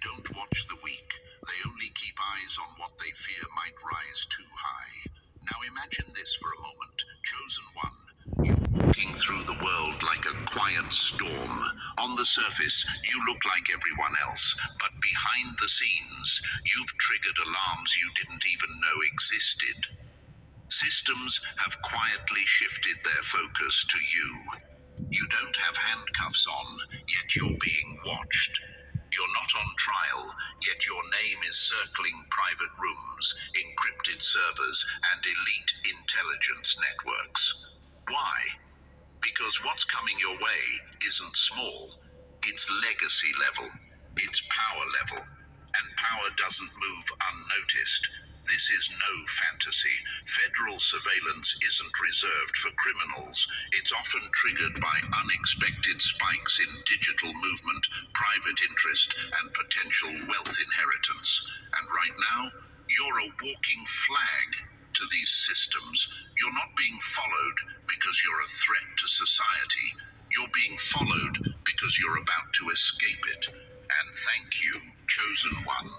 don't watch the weak. They only keep eyes on what they fear might rise too high. Now imagine this for a moment. Chosen one, you're walking through the world like a quiet storm. On the surface, you look like everyone else, but behind the scenes, you've triggered alarms you didn't even know existed. Systems have quietly shifted their focus to you. You don't have handcuffs on, yet you're being watched. You're not on trial, yet your name is circling private rooms, encrypted servers, and elite intelligence networks. Why? Because what's coming your way isn't small. It's legacy level. It's power level. And power doesn't move unnoticed. This is no fantasy. Federal surveillance isn't reserved for criminals. It's often triggered by unexpected spikes in digital movement, private interest, and potential wealth inheritance. And right now, you're a walking flag to these systems. You're not being followed because you're a threat to society. You're being followed because you're about to escape it. And thank you, chosen one.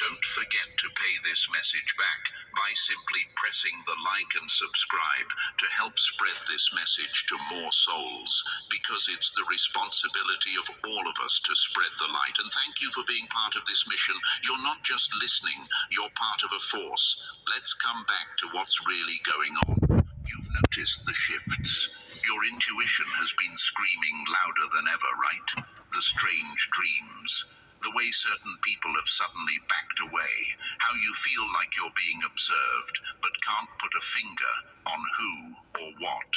Don't forget to pay this message back by simply pressing the like and subscribe to help spread this message to more souls, because it's the responsibility of all of us to spread the light. And thank you for being part of this mission. You're not just listening, you're part of a force. Let's come back to what's really going on. You've noticed the shifts. Your intuition has been screaming louder than ever, right? The strange dreams, the way certain people have suddenly backed away, how you feel like you're being observed, but can't put a finger on who or what.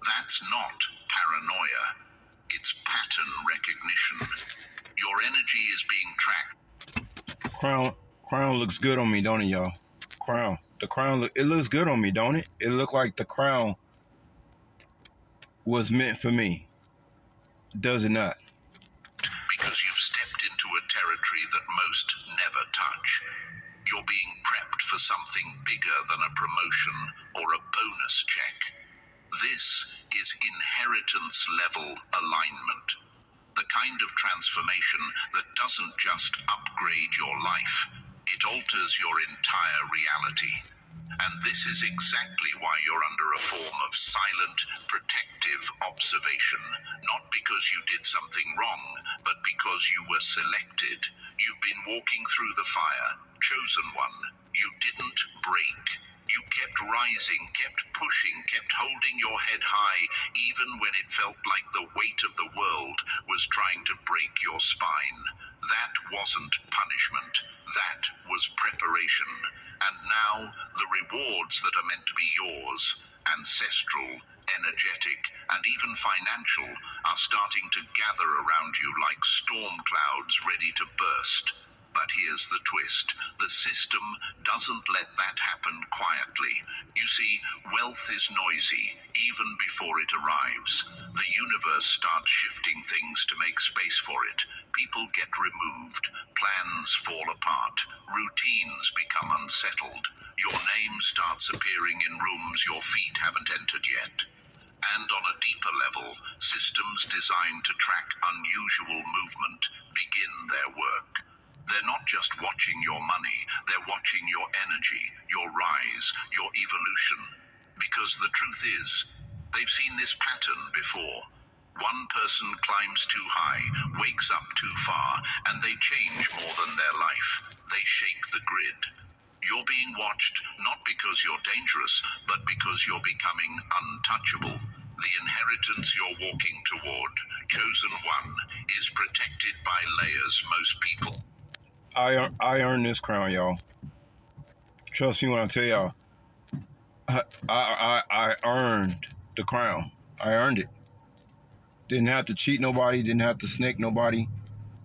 That's not paranoia. It's pattern recognition. Your energy is being tracked. Crown looks good on me, don't it, y'all? The crown, it looks good on me, don't it? It looked like the crown was meant for me. Does it not? Because you've stepped into a territory that most never touch. You're being prepped for something bigger than a promotion or a bonus check. This is inheritance level alignment. The kind of transformation that doesn't just upgrade your life, it alters your entire reality. And this is exactly why you're under a form of silent, protective observation. Not because you did something wrong, but because you were selected. You've been walking through the fire, chosen one. You didn't break. You kept rising, kept pushing, kept holding your head high, even when it felt like the weight of the world was trying to break your spine. That wasn't punishment. That was preparation. And now, the rewards that are meant to be yours, ancestral, energetic, and even financial, are starting to gather around you like storm clouds ready to burst. But here's the twist. The system doesn't let that happen quietly. You see, wealth is noisy, even before it arrives. The universe starts shifting things to make space for it. People get removed, plans fall apart, routines become unsettled. Your name starts appearing in rooms your feet haven't entered yet. And on a deeper level, systems designed to track unusual movement begin their work. They're not just watching your money, they're watching your energy, your rise, your evolution. Because the truth is, they've seen this pattern before. One person climbs too high, wakes up too far, and they change more than their life. They shake the grid. You're being watched not because you're dangerous, but because you're becoming untouchable. The inheritance you're walking toward, chosen one, is protected by layers most people. I earned this crown, y'all. Trust me when I tell y'all. I earned the crown. I earned it. Didn't have to cheat nobody. Didn't have to snake nobody.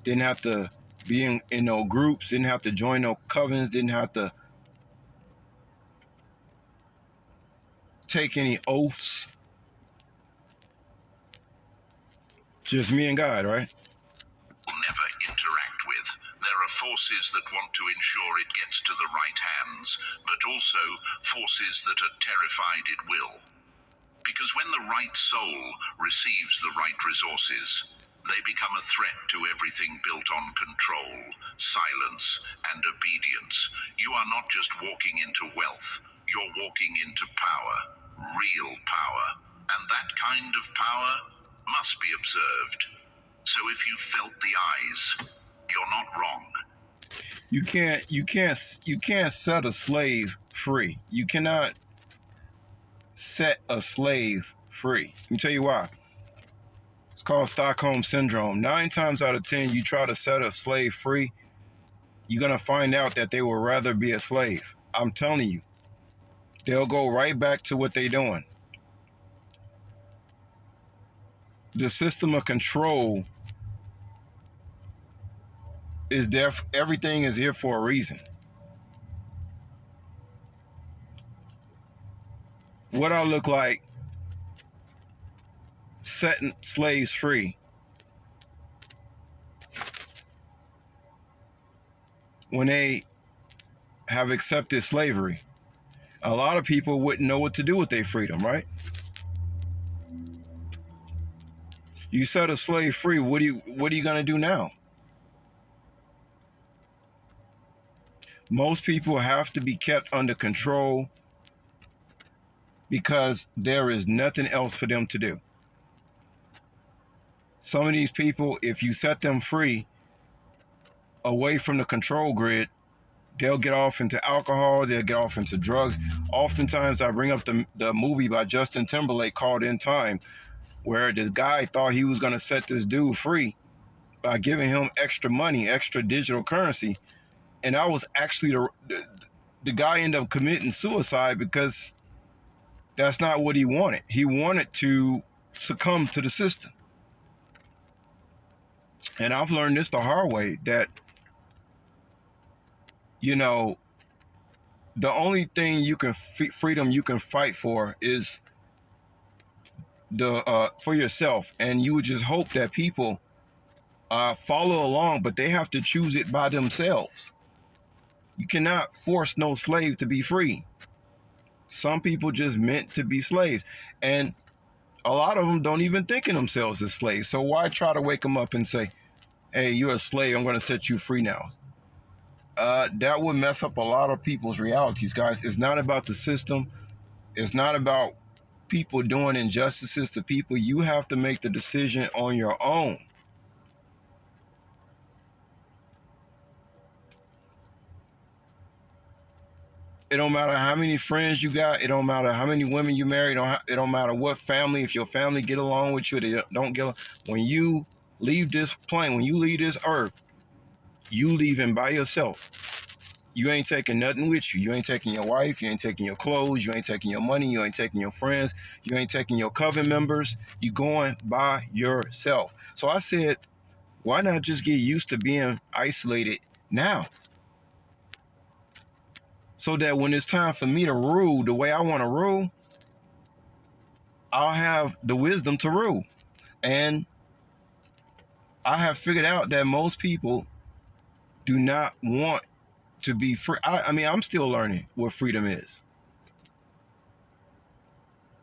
Didn't have to be in no groups. Didn't have to join no covens. Didn't have to take any oaths. Just me and God, right? Never interact with. There are forces that want to ensure it gets to the right hands, but also forces that are terrified it will. Because when the right soul receives the right resources, They become a threat to everything built on control, silence, and obedience. You are not just walking into wealth, you're walking into power, real power. And that kind of power must be observed. So if you felt the eyes, you're not wrong. You can't set a slave free. You cannot set a slave free. Let me tell you why. It's called Stockholm Syndrome. 9 times out of 10, you try to set a slave free, you're going to find out that they would rather be a slave. I'm telling you. They'll go right back to what they're doing. The system of control is there. Everything is here for a reason. What I look like setting slaves free when they have accepted slavery. A lot of people wouldn't know what to do with their freedom, right? You set a slave free, what are you gonna do now? Most people have to be kept under control because there is nothing else for them to do. Some of these people, if you set them free away from the control grid, they'll get off into alcohol, they'll get off into drugs. Oftentimes I bring up the movie by Justin Timberlake called In Time, where this guy thought he was gonna set this dude free by giving him extra money, extra digital currency. And I was actually the guy ended up committing suicide because that's not what he wanted. He wanted to succumb to the system. And I've learned this the hard way, that, you know, the only thing you can freedom you can fight for is the for yourself. And you would just hope that people follow along, but they have to choose it by themselves. You cannot force no slave to be free. Some people just meant to be slaves. And a lot of them don't even think of themselves as slaves. So why try to wake them up and say, hey, you're a slave, I'm going to set you free now? That would mess up a lot of people's realities, guys. It's not about the system. It's not about people doing injustices to people. You have to make the decision on your own. It don't matter how many friends you got. It don't matter how many women you marry. It don't matter what family. If your family get along with you, they don't get along. When you leave this plane, when you leave this earth, you leaving by yourself. You ain't taking nothing with you. You ain't taking your wife. You ain't taking your clothes. You ain't taking your money. You ain't taking your friends. You ain't taking your coven members. You going by yourself. So I said, why not just get used to being isolated now? So that when it's time for me to rule the way I want to rule, I'll have the wisdom to rule. And I have figured out that most people do not want to be free. I mean, I'm still learning what freedom is.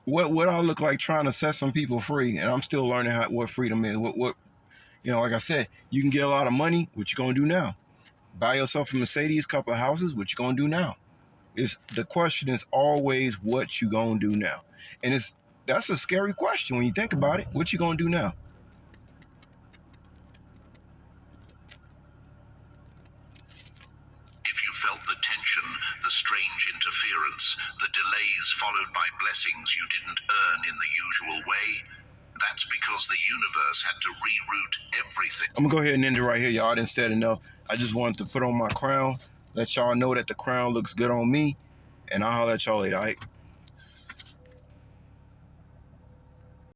What I look like trying to set some people free, and I'm still learning what freedom is. What you know, like I said, you can get a lot of money. What you gonna do now? Buy yourself a Mercedes, couple of houses. What you gonna do now? The question is always what you gonna do now, and that's a scary question when you think about it. What you gonna do now? If you felt the tension, the strange interference, the delays followed by blessings you didn't earn in the usual way, that's because the universe had to reroute everything. I'm gonna go ahead and end it right here, y'all. I didn't say it enough. I just wanted to put on my crown, let y'all know that the crown looks good on me, and I'll holler at y'all later, all right?